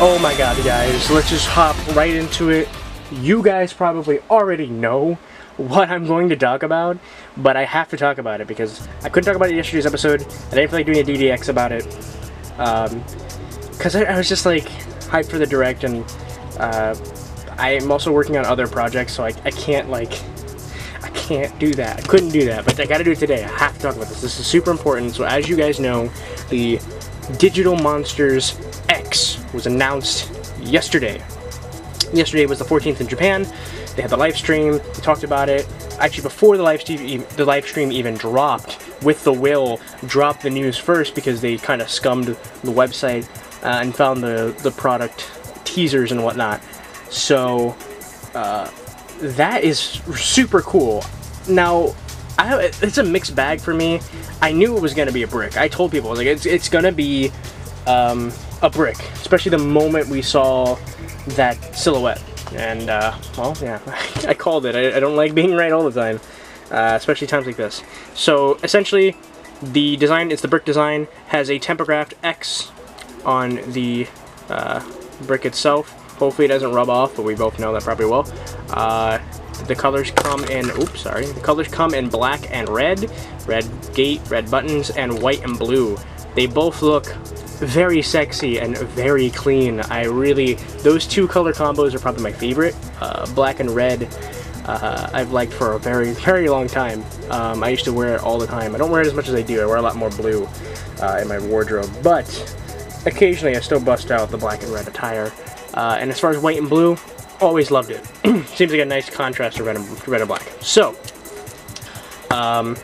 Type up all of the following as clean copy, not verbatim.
Oh my god, guys, let's just hop right into it. You guys probably already know what I'm going to talk about, but I have to talk about it because I couldn't talk about it in yesterday's episode, and I didn't feel like doing a DDX about it. Because I was just like hyped for the direct, and I am also working on other projects, so I can't do that. I couldn't do that, but I gotta do it today. I have to talk about this. This is super important. So as you guys know, the Digital Monsters X was announced yesterday. Yesterday was the 14th in Japan. They had the live stream. They talked about it. Actually, before the live stream even dropped, With the Will dropped the news first because they kind of scummed the website and found the product teasers and whatnot. So that is super cool. Now, it's a mixed bag for me. I knew it was gonna be a brick. I told people, I was like, it's gonna be a brick, especially the moment we saw that silhouette. And well, yeah, I called it. I don't like being right all the time, especially times like this. So essentially, the design, it's the brick design, has a tempographed X on the brick itself. Hopefully it doesn't rub off, but we both know that probably will. The colors come in, the colors come in black and red gate, red buttons, and white and blue. They both look very sexy and very clean. Those two color combos are probably my favorite. Black and red, I've liked for a very, very long time. I used to wear it all the time. I don't wear it as much as I do. I wear a lot more blue in my wardrobe, but occasionally I still bust out the black and red attire. And as far as white and blue, always loved it. Seems like a nice contrast to red and black. So, let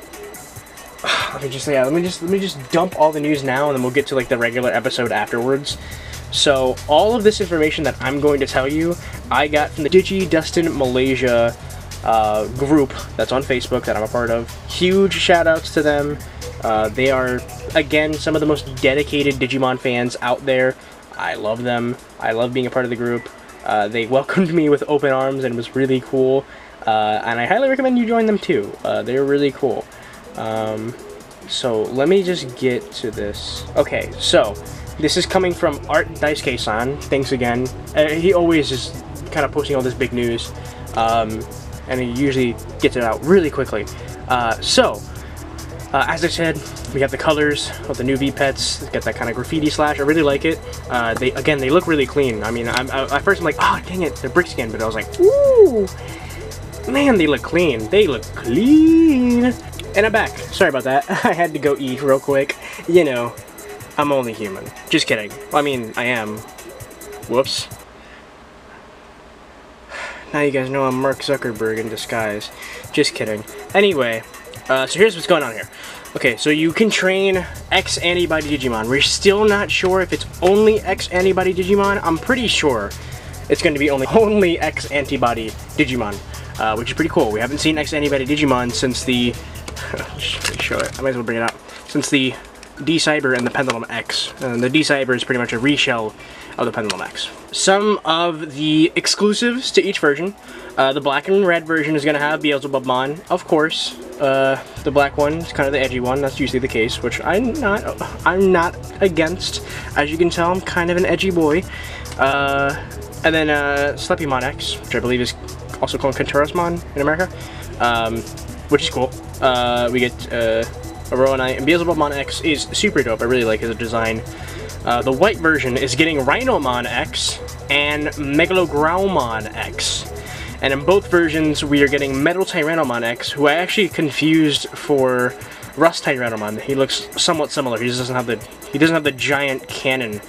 me just dump all the news now, and then we'll get to like the regular episode afterwards. So, all of this information that I'm going to tell you, I got from the Digidestined Malaysia group that's on Facebook that I'm a part of. Huge shout outs to them. They are, again, some of the most dedicated Digimon fans out there. I love them. I love being a part of the group. They welcomed me with open arms and it was really cool. And I highly recommend you join them too. They're really cool. So let me just get to this. Okay, so this is coming from Daisuke-san. Thanks again. He always is kind of posting all this big news. And he usually gets it out really quickly. As I said, we have the colors of the new V-Pets. Get that kind of graffiti slash. I really like it. They look really clean. I mean, at first I'm like, oh, dang it, they're brick skin. But I was like, ooh, man, they look clean. They look clean. And I'm back. Sorry about that. I had to go eat real quick. You know, I'm only human. Just kidding. I mean, I am. Whoops. Now you guys know I'm Mark Zuckerberg in disguise. Just kidding. Anyway. So here's what's going on here. Okay, so you can train X antibody Digimon. We're still not sure if it's only X antibody Digimon. I'm pretty sure it's going to be only X antibody Digimon, which is pretty cool. We haven't seen X antibody Digimon since the show it. I might as well bring it up. Since the D-Cyber and the Pendulum X. The D-Cyber is pretty much a reshell of the Pendulum X. Some of the exclusives to each version. The black and red version is going to have Beelzebubmon, of course. The black one is kind of the edgy one. That's usually the case, which I'm not against. As you can tell, I'm kind of an edgy boy. And then Sleepymon X, which I believe is also called Kenturasmon in America, which is cool. We get Aroa Knight, and Beelzebubmon X is super dope. I really like his design. The white version is getting Rhinomon X and Megalograumon X. And in both versions, we are getting Metal Tyrannomon X, who I actually confused for Rust Tyrannomon. He looks somewhat similar. He doesn't have the giant cannon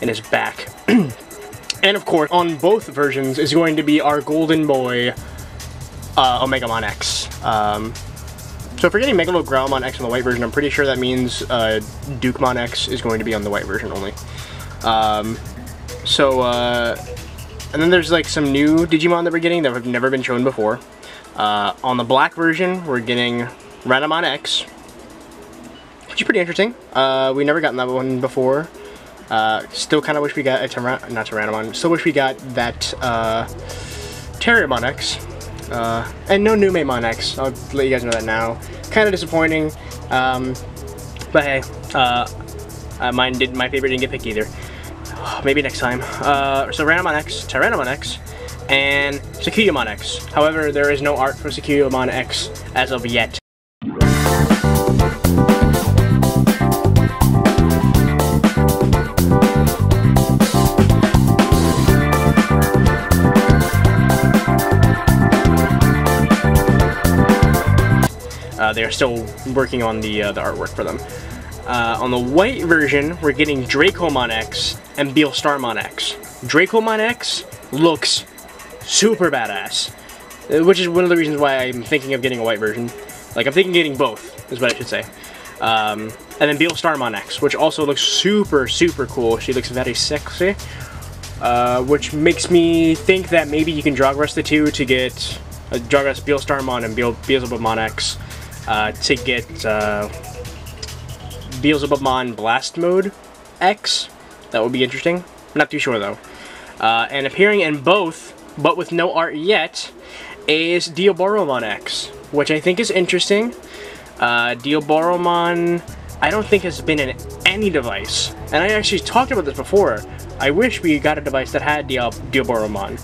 in his back. And of course, on both versions is going to be our golden boy, Omegamon X. So if we're getting Megalograumon X on the white version, I'm pretty sure that means Dukemon X is going to be on the white version only. And then there's like some new Digimon that we're getting that have never been shown before. On the black version, we're getting Renamon X, which is pretty interesting. We never gotten that one before. Still kind of wish we got Tyrannomon. Still wish we got that Terriermon X. And no Numemon X. I'll let you guys know that now. Kind of disappointing. But hey, my favorite didn't get picked either. Maybe next time. So Randomon X, Tyrannomon X, and Sucuyamon X. However, there is no art for Sucuyamon X as of yet. They are still working on the artwork for them. On the white version, we're getting Dracomon X and Beelstarmon X. Dracomon X looks super badass, which is one of the reasons why I'm thinking of getting a white version. Like, I'm thinking of getting both, is what I should say. And then Beelstarmon X, which also looks super, super cool. She looks very sexy, which makes me think that maybe you can drag rest the two to get drag rest Beelstarmon and Beelzebubmon X to get Beelzebubmon Blast Mode X. That would be interesting. I'm not too sure though. And appearing in both, but with no art yet, is Diaboromon X, which I think is interesting. Diaboromon, I don't think has been in any device, and I actually talked about this before. I wish we got a device that had Diaboromon.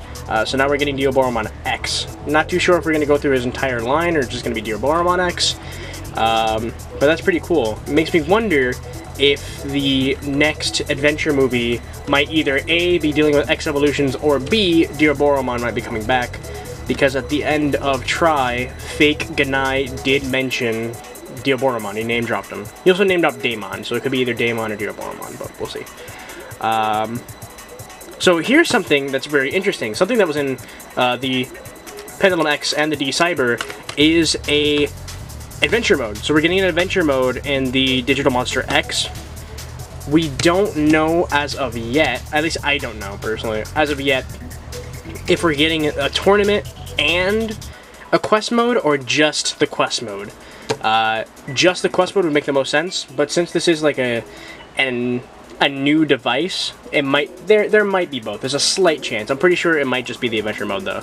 So now we're getting Diaboromon X. Not too sure if we're going to go through his entire line or just going to be Diaboromon X. But that's pretty cool. It makes me wonder if the next adventure movie might either A, be dealing with X evolutions, or B, Diaboromon might be coming back. Because at the end of Try, Fake Ganai did mention Diaboromon. He name dropped him. He also named dropped Daemon, so it could be either Daemon or Diaboromon, but we'll see. So here's something that's very interesting. Something that was in the Pendulum X and the D-Cyber is a adventure mode. So we're getting an adventure mode in the Digital Monster X. We don't know as of yet, at least I don't know personally, as of yet, if we're getting a tournament and a quest mode or just the quest mode. Just the quest mode would make the most sense, but since this is like a new device, it might there might be both. There's a slight chance. I'm pretty sure it might just be the adventure mode though.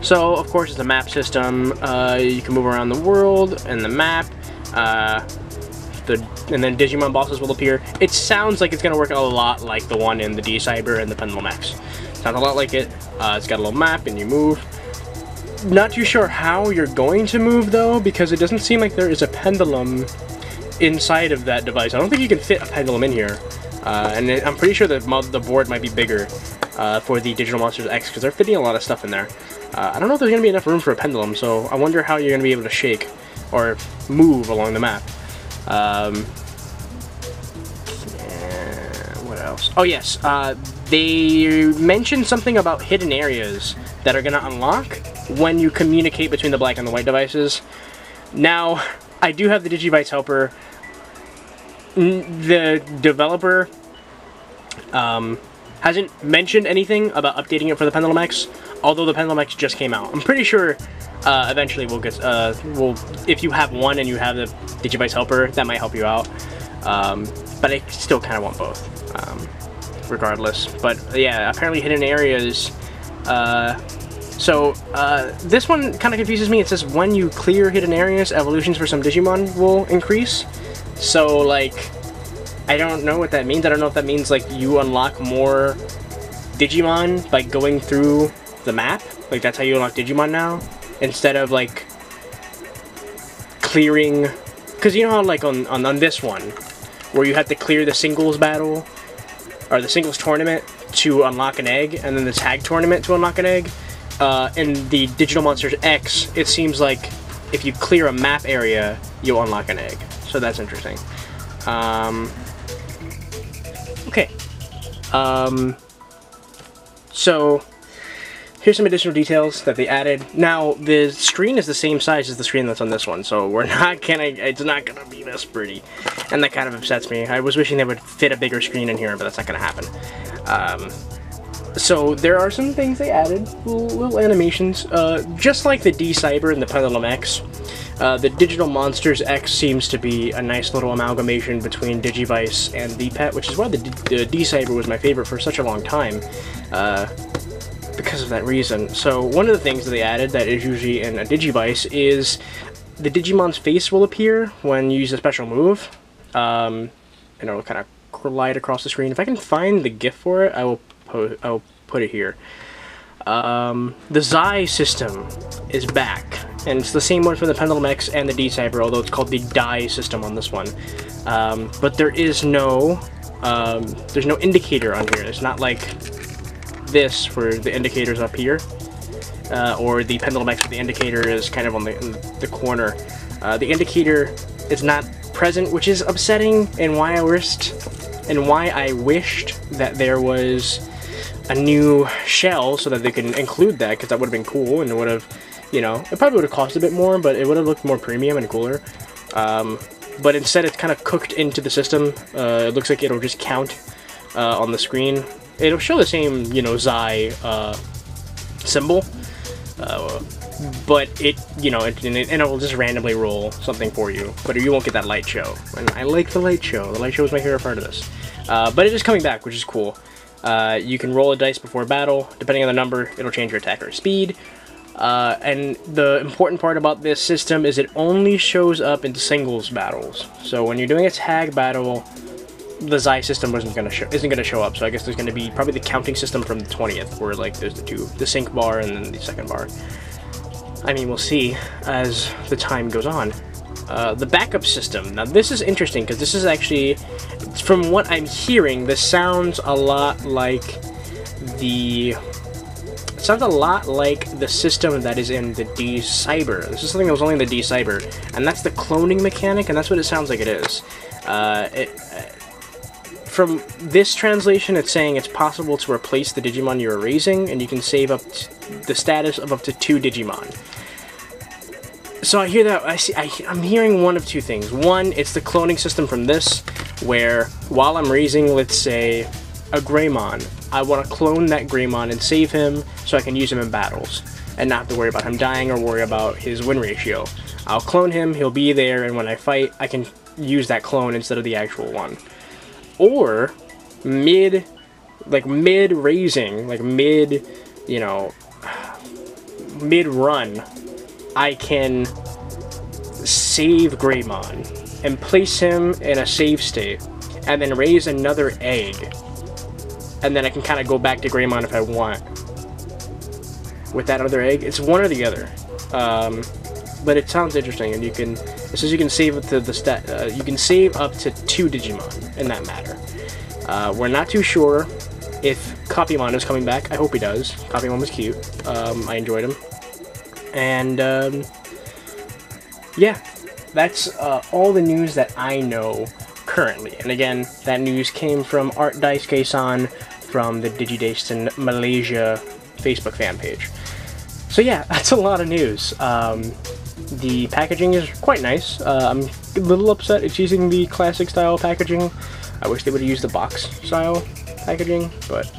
So of course it's a map system. You can move around the world and the map. And then Digimon bosses will appear. It sounds like it's gonna work a lot like the one in the D-Cyber and the Pendulum X. Sounds a lot like it. It's got a little map and you move. Not too sure how you're going to move though, because it doesn't seem like there is a pendulum inside of that device. I don't think you can fit a pendulum in here. And I'm pretty sure the board might be bigger for the Digital Monsters X, because they're fitting a lot of stuff in there. I don't know if there's going to be enough room for a pendulum, so I wonder how you're going to be able to shake or move along the map. What else? Oh yes, they mentioned something about hidden areas that are going to unlock when you communicate between the black and the white devices. Now, I do have the Digivice helper. The developer hasn't mentioned anything about updating it for the Pendulum X, although the Pendulum X just came out. I'm pretty sure eventually we'll get, if you have one and you have the Digivice helper, that might help you out. But I still kind of want both, regardless. But yeah, apparently hidden areas. This one kind of confuses me. It says when you clear hidden areas, evolutions for some Digimon will increase. So, like, I don't know what that means. I don't know if that means, like, you unlock more Digimon by going through the map. Like, that's how you unlock Digimon now. Instead of, like, clearing... Because you know how, like, on this one, where you have to clear the singles battle, or the singles tournament to unlock an egg, and then the tag tournament to unlock an egg. In the Digital Monsters X, it seems like if you clear a map area, you'll unlock an egg. So that's interesting. Okay. So here's some additional details that they added. Now, the screen is the same size as the screen that's on this one, so we're not gonna, it's not gonna be this pretty. And that kind of upsets me. I was wishing they would fit a bigger screen in here, but that's not gonna happen. So there are some things they added, little animations. Just like the D-Cyber and the Pendulum X, the Digital Monsters X seems to be a nice little amalgamation between Digivice and D-Pet, which is why the D-Cyber was my favorite for such a long time, because of that reason. So one of the things that they added that is usually in a Digivice is the Digimon's face will appear when you use a special move, and it'll kind of glide across the screen. If I can find the GIF for it, I will put it here. The Xi system is back, and it's the same one for the Pendulum X and the D-Cyber, although it's called the Die system on this one. But there is no, there's no indicator on here. It's not like this where the indicator's up here, or the Pendulum X where the indicator is kind of on in the corner. The indicator is not present, which is upsetting, and why I wished that there was a new shell so that they could include that, because that would have been cool, and it would have, you know, it probably would have cost a bit more, but it would have looked more premium and cooler. But instead it's kind of cooked into the system. It looks like it'll just count on the screen. It'll show the same, you know, Xi symbol, but it, you know, and it'll just randomly roll something for you, but you won't get that light show. And I like the light show. The light show is my favorite part of this. But it is coming back, which is cool. You can roll a dice before battle. Depending on the number, it'll change your attacker's speed. And the important part about this system is it only shows up in singles battles. So when you're doing a tag battle, the Xi system isn't gonna show up. So I guess there's gonna be probably the counting system from the 20th, where like there's the sync bar and then the second bar. I mean, we'll see as the time goes on. The backup system. Now this is interesting because this is actually, from what I'm hearing, this sounds a lot like the system that is in the D-Cyber. This is something that was only in the D-Cyber, and that's the cloning mechanic, and that's what it sounds like it is. From this translation, it's saying it's possible to replace the Digimon you're raising, and you can save up the status of up to 2 Digimon. So I hear that, I'm hearing one of two things. One, it's the cloning system from this, where while I'm raising, let's say, a Greymon, I want to clone that Greymon and save him so I can use him in battles, and not have to worry about him dying or worry about his win ratio. I'll clone him, he'll be there, and when I fight, I can use that clone instead of the actual one. Or mid-raising, like mid, you know, mid-run, I can save Greymon and place him in a save state, and then raise another egg, and then I can kind of go back to Greymon if I want with that other egg. It's one or the other, but it sounds interesting, and it says you can save up to you can save up to 2 Digimon in that matter. We're not too sure if Copymon is coming back. I hope he does. Copymon was cute. I enjoyed him. And yeah, that's all the news that I know currently. And again, that news came from Daisuke-san from the Digidestined Malaysia Facebook fan page. So yeah, that's a lot of news. The packaging is quite nice. I'm a little upset it's using the classic style packaging. I wish they would have used the box style packaging, but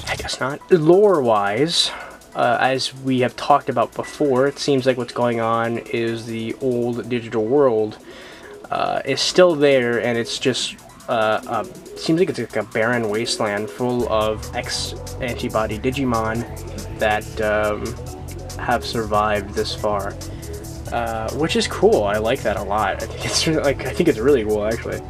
I guess not. Lore-wise, as we have talked about before, it seems like what's going on is the old digital world is still there, and it's just seems like it's like a barren wasteland full of ex-antibody Digimon that have survived this far, which is cool. I like that a lot. I think it's really cool, actually.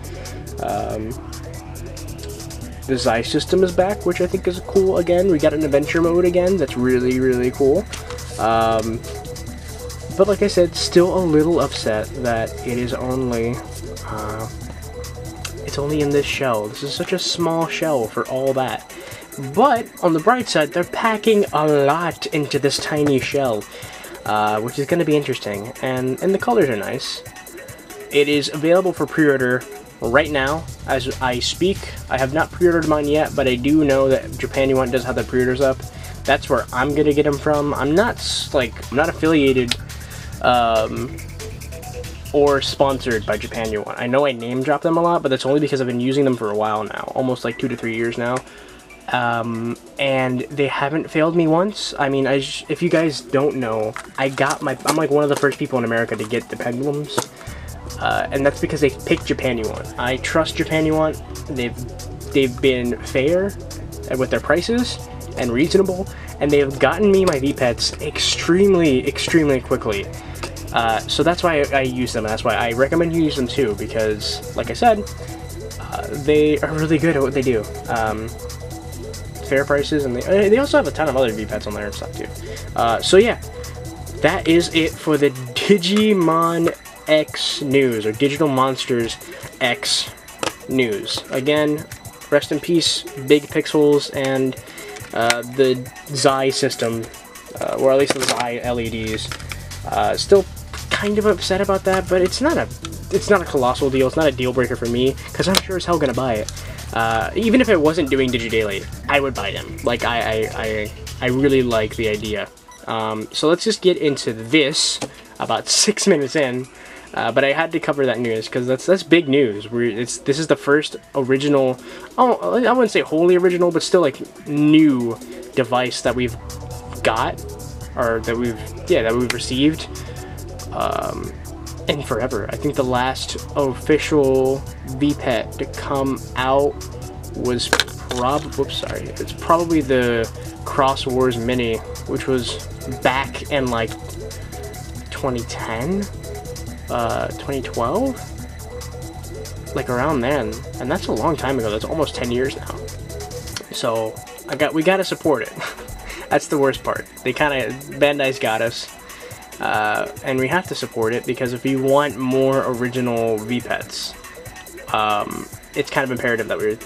The Xi system is back, which I think is cool again. We got an adventure mode again. That's really, really cool. But like I said, still a little upset that it is only it's only in this shell. This is such a small shell for all that. But on the bright side, they're packing a lot into this tiny shell, which is going to be interesting. And the colors are nice. It is available for pre-order right now as I speak. I have not pre-ordered mine yet, but I do know that Japan Yuan does have the pre-orders up. That's where I'm gonna get them from. I'm not affiliated or sponsored by Japan Yuan. I know I name drop them a lot, but that's only because I've been using them for a while now, almost like 2 to 3 years now. And they haven't failed me once. I mean, if you guys don't know, I'm like one of the first people in America to get the pendulums. And that's because they picked Japan Yuan. I trust Japan Yuan. They've been fair with their prices and reasonable, and they've gotten me my V-Pets extremely, extremely quickly. So that's why I use them, and that's why I recommend you use them too, because, like I said, they are really good at what they do. Fair prices, and they also have a ton of other V-Pets on there and stuff too. So yeah, that is it for the Digimon X news, or Digital Monsters X news. Again, rest in peace, Big Pixels and the Xi system, or at least the Xi LEDs. Still kind of upset about that, but it's not a colossal deal. It's not a deal breaker for me, because I'm sure as hell gonna buy it. Even if it wasn't doing DigiDaily, I would buy them. Like, I really like the idea. So let's just get into this about 6 minutes in. But I had to cover that news because that's big news. This is the first original, oh, I wouldn't say wholly original, but still like new device that we've got, or that we've received in forever. I think the last official V-Pet to come out was it's probably the Cross Wars Mini, which was back in like 2010, 2012, like around then, and that's a long time ago. That's almost 10 years now. So we gotta support it. That's the worst part. Bandai's got us. And we have to support it, because if we want more original V-Pets, it's kind of imperative that we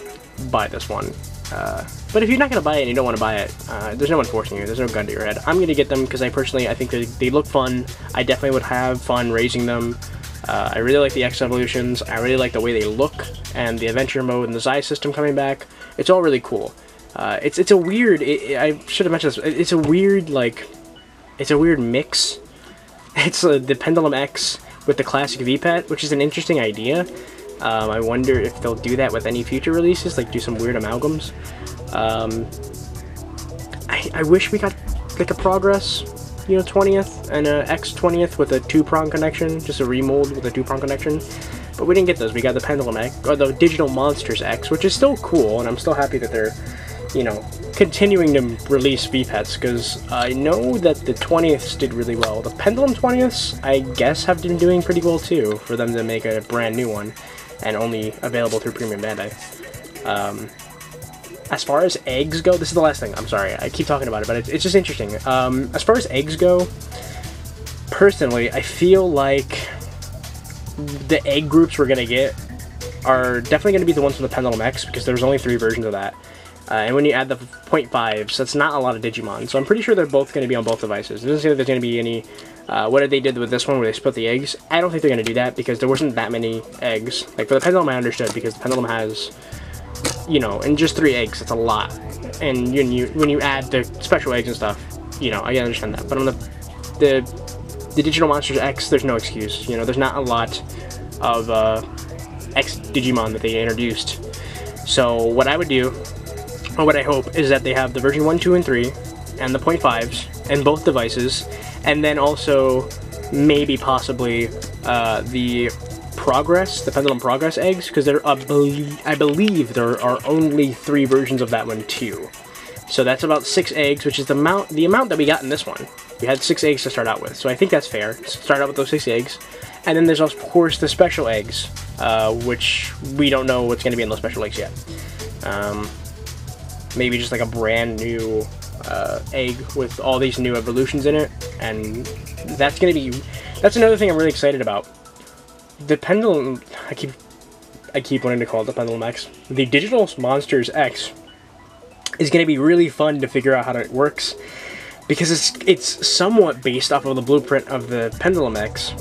buy this one. But if you're not going to buy it and you don't want to buy it, there's no one forcing you. There's no gun to your head. I'm going to get them because I think they look fun. I definitely would have fun raising them. I really like the X evolutions. I really like the way they look, and the adventure mode and the Xi system coming back. It's all really cool. It's a weird, I should have mentioned this, it's a weird mix. It's the Pendulum X with the classic V-Pet, which is an interesting idea. I wonder if they'll do that with any future releases, like do some weird amalgams. I wish we got like a Progress, 20th, and a X 20th with a 2-prong connection, just a remold with a 2-prong connection. But we didn't get those. We got the Pendulum X, or the Digital Monsters X, which is still cool, and I'm still happy that they're, continuing to release V-Pets, because I know that the 20ths did really well. The Pendulum 20ths, I guess, have been doing pretty well too, for them to make a brand new one, and only available through Premium Bandai. As far as eggs go, this is the last thing, I'm sorry, I keep talking about it, but it's just interesting. As far as eggs go, personally, I feel like the egg groups we're gonna get are definitely gonna be the ones from the Pendulum X, because there's only 3 versions of that. And when you add the 0.5s, that's not a lot of Digimon, so I'm pretty sure they're both going to be on both devices. It doesn't say that there's going to be any, what they did with this one where they split the eggs. I don't think they're going to do that, because there wasn't that many eggs. Like, for the Pendulum, I understood, because the Pendulum has, and just 3 eggs, it's a lot. And when you add the special eggs and stuff, I understand that. But on the Digital Monsters X, there's no excuse. There's not a lot of X Digimon that they introduced. So what I would do, or what I hope, is that they have the version 1, 2, and 3, and the 0.5s, and both devices, and then also, maybe, possibly, the Pendulum Progress eggs, because I believe there are only 3 versions of that one too. So that's about 6 eggs, which is the amount that we got in this one. We had 6 eggs to start out with, so I think that's fair. Start out with those 6 eggs. And then there's, of course, the special eggs, which we don't know what's going to be in those special eggs yet. Maybe just like a brand new egg with all these new evolutions in it, and that's another thing I'm really excited about. The Pendulum, I keep wanting to call it the Pendulum X. The Digital Monsters X is going to be really fun to figure out how it works, because it's somewhat based off of the blueprint of the Pendulum X,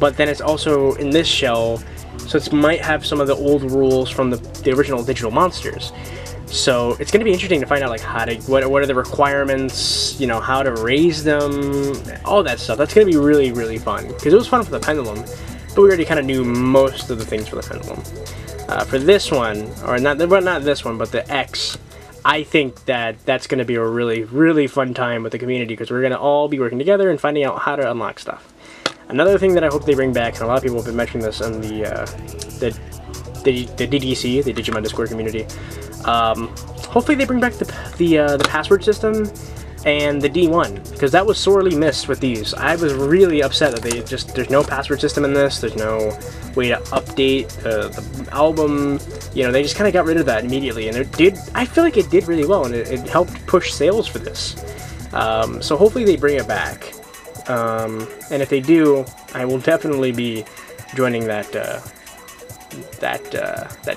but then it's also in this shell, so it might have some of the old rules from the original Digital Monsters. So it's going to be interesting to find out, like, what are the requirements, how to raise them, all that stuff. That's going to be really, really fun, because it was fun for the Pendulum, but we already kind of knew most of the things for the Pendulum. For this one, or not this one, but the X, I think that's going to be a really, really fun time with the community, because we're going to all be working together and finding out how to unlock stuff. Another thing that I hope they bring back, and a lot of people have been mentioning this on the DDC, the Digimon Discord community. Hopefully they bring back the password system, and the D1, because that was sorely missed with these. I was really upset that there's no password system in this, there's no way to update the album, you know, they just kind of got rid of that immediately, and I feel like it did really well, and it helped push sales for this. So hopefully they bring it back, and if they do, I will definitely be joining that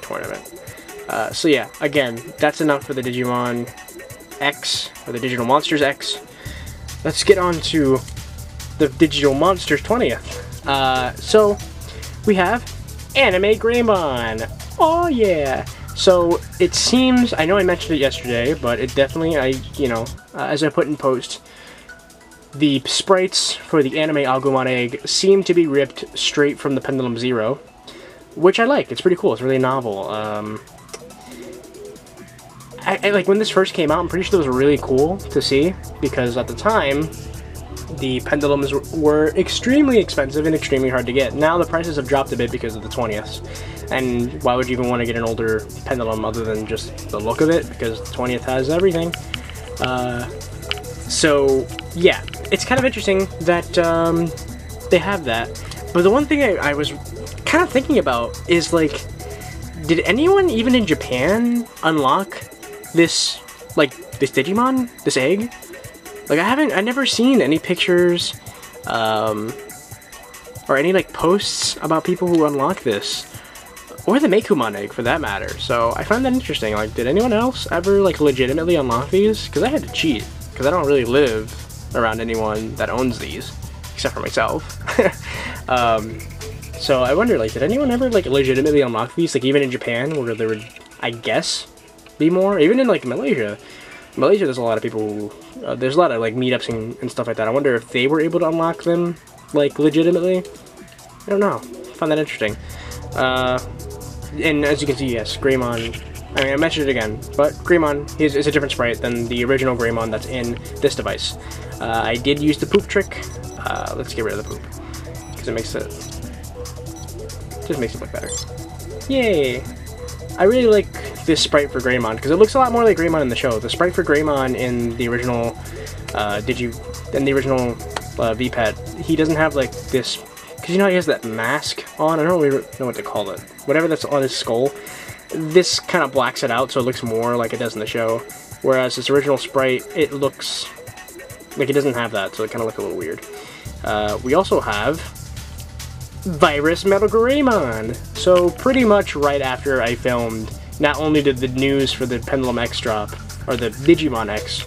tournament. So yeah, again, that's enough for the Digimon X, or the Digital Monsters X. Let's get on to the Digital Monsters 20th. So, we have Anime Greymon. Oh yeah! So, it seems, I know I mentioned it yesterday, but it definitely, as I put in post, the sprites for the Anime Agumon egg seem to be ripped straight from the Pendulum Zero, which I like. It's pretty cool. It's really novel. I like when this first came out, I'm pretty sure those were really cool to see, because at the time, the pendulums were extremely expensive and extremely hard to get. Now the prices have dropped a bit because of the 20th, and why would you even want to get an older pendulum other than just the look of it, because the 20th has everything. So yeah, it's kind of interesting that they have that. But the one thing I was kind of thinking about is, like, did anyone even in Japan unlock this Digimon, this egg? Like, I never seen any pictures, or any, like, posts about people who unlock this, or the Meikumon egg, for that matter. So, I find that interesting. Like, did anyone else ever, like, legitimately unlock these? Because I had to cheat, because I don't really live around anyone that owns these, except for myself. So, I wonder, like, did anyone ever, like, legitimately unlock these? Like, even in Japan, where there would, I guess, be more? Even in, like, Malaysia, there's a lot of people who, there's a lot of, like, meetups and stuff like that. I wonder if they were able to unlock them, like, legitimately. I don't know. I find that interesting. And as you can see, yes, Greymon, I mean, I mentioned it again, but Greymon is a different sprite than the original Greymon that's in this device. I did use the poop trick. Let's get rid of the poop, because it makes it, just makes it look better. Yay! I really like this sprite for Greymon, because it looks a lot more like Greymon in the show. The sprite for Greymon in the original VPET, he doesn't have, like, this, because you know he has that mask on. I don't really know what to call it. Whatever that's on his skull, this kind of blacks it out, so it looks more like it does in the show. Whereas this original sprite, it looks like it doesn't have that, so it kind of looks a little weird. We also have Virus Metal Greymon. So pretty much right after I filmed, not only did the news for the Pendulum X drop, or the Digimon X,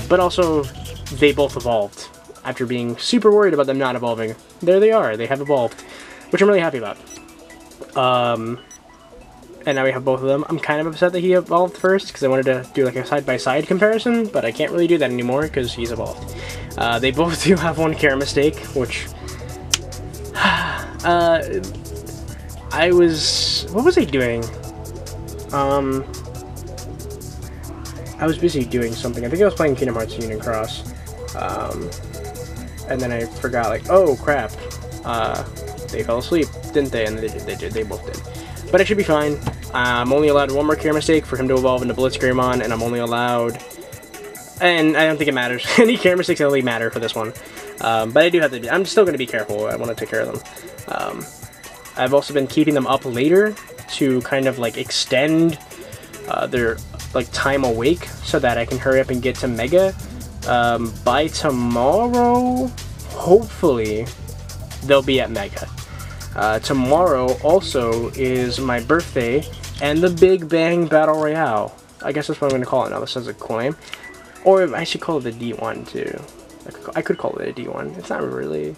but also they both evolved. After being super worried about them not evolving, there they are, they have evolved, which I'm really happy about. And now we have both of them. I'm kind of upset that he evolved first, because I wanted to do like a side-by-side comparison, but I can't really do that anymore because he's evolved. They both do have one care mistake, which what was I doing? I was busy doing something. I think I was playing Kingdom Hearts Union Cross. And then I forgot, like, oh crap. They fell asleep, didn't they? And they both did. But it should be fine. I'm only allowed one more care mistake for him to evolve into Blitzgreymon, and I'm only allowed, and I don't think it matters. Any care mistakes only matter for this one. But I do have to, I'm still going to be careful. I want to take care of them. I've also been keeping them up later to kind of like extend their like time awake so that I can hurry up and get to Mega. By tomorrow, hopefully, they'll be at Mega. Tomorrow also is my birthday and the Big Bang Battle Royale. I guess that's what I'm going to call it now. This has a cool name. Or I should call it the D1 too. I could call it a D1. It's not really...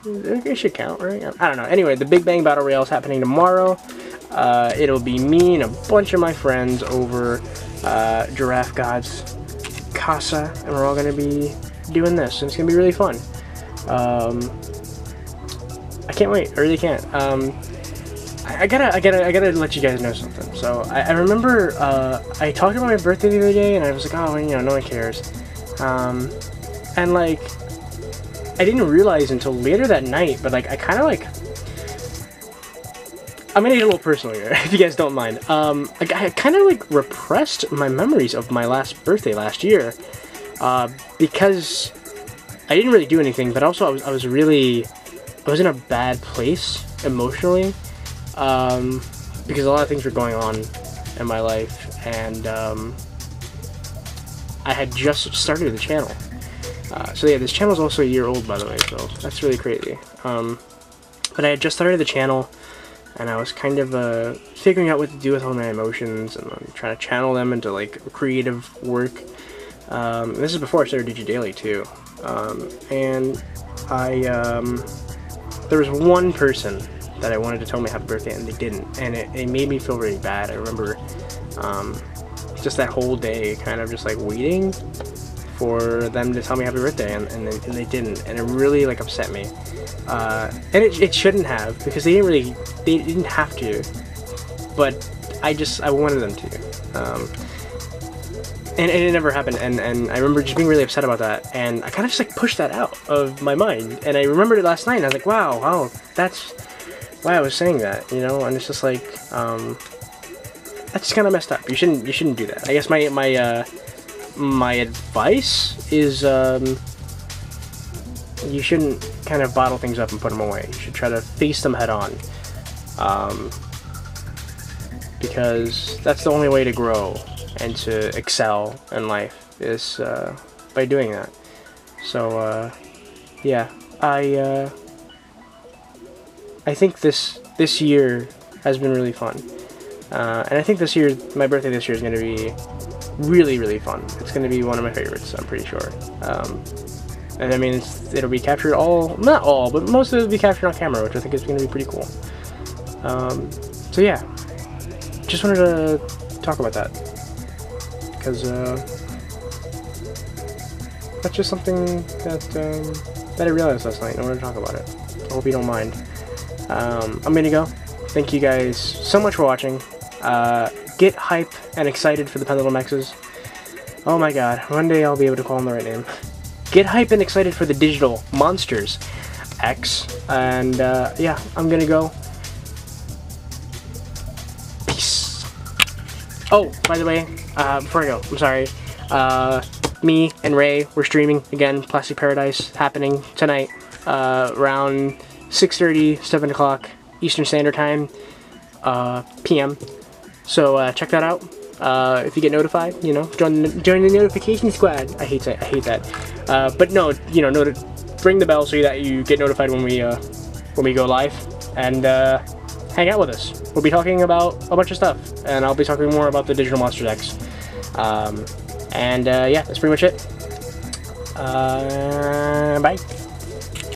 It should count, right? I don't know. Anyway, the Big Bang Battle Royale is happening tomorrow. It'll be me and a bunch of my friends over Giraffe God's Casa, and we're all going to be doing this, and it's going to be really fun. I can't wait. I really can't. I gotta let you guys know something. So I remember I talked about my birthday the other day, and I was like, oh, you know, no one cares. And like, I didn't realize until later that night, but like, I kind of like, I'm gonna get a little personal here, if you guys don't mind. Like, I kind of like repressed my memories of my last birthday last year, because I didn't really do anything, but also I was in a bad place emotionally, because a lot of things were going on in my life, and I had just started the channel. So yeah, this channel is also a year old, by the way, so that's really crazy. But I had just started the channel, and I was kind of figuring out what to do with all my emotions, and I'm trying to channel them into like creative work. This is before I started DigiDaily too, and there was one person that I wanted to tell me happy birthday, and they didn't, and it made me feel really bad. I remember just that whole day kind of just like waiting for them to tell me happy birthday, and they didn't, and it really like upset me. And it shouldn't have, because they didn't have to, but I wanted them to. And it never happened, and I remember just being really upset about that, and I kind of just like pushed that out of my mind, and I remembered it last night, and I was like, wow, that's why I was saying that, you know. And it's just like, that's just kind of messed up. You shouldn't do that. I guess my advice is, you shouldn't kind of bottle things up and put them away. You should try to face them head on, because that's the only way to grow and to excel in life, is by doing that. So yeah, I think this year has been really fun, and I think my birthday this year is going to be really fun. It's going to be one of my favorites, I'm pretty sure. And I mean, it'll be captured not all, but most of it will be captured on camera, which I think is going to be pretty cool. So yeah, just wanted to talk about that, because that's just something that I realized last night, and I wanted to talk about it. I hope you don't mind. I'm gonna go. Thank you guys so much for watching. Get hype and excited for the Pendulum X's. Oh my god, one day I'll be able to call them the right name. Get hype and excited for the Digital Monsters X. And yeah, I'm gonna go. Peace. Oh, by the way, before I go, I'm sorry. Me and Ray, we're streaming again. Plastic Paradise happening tonight, around 6:30, 7 o'clock Eastern Standard Time, PM. So check that out. If you get notified, you know, join the notification squad. I hate that. But no, you know, ring the bell so that you get notified when we go live, and hang out with us. We'll be talking about a bunch of stuff, and I'll be talking more about the Digital Monsters X. And yeah, that's pretty much it. Bye.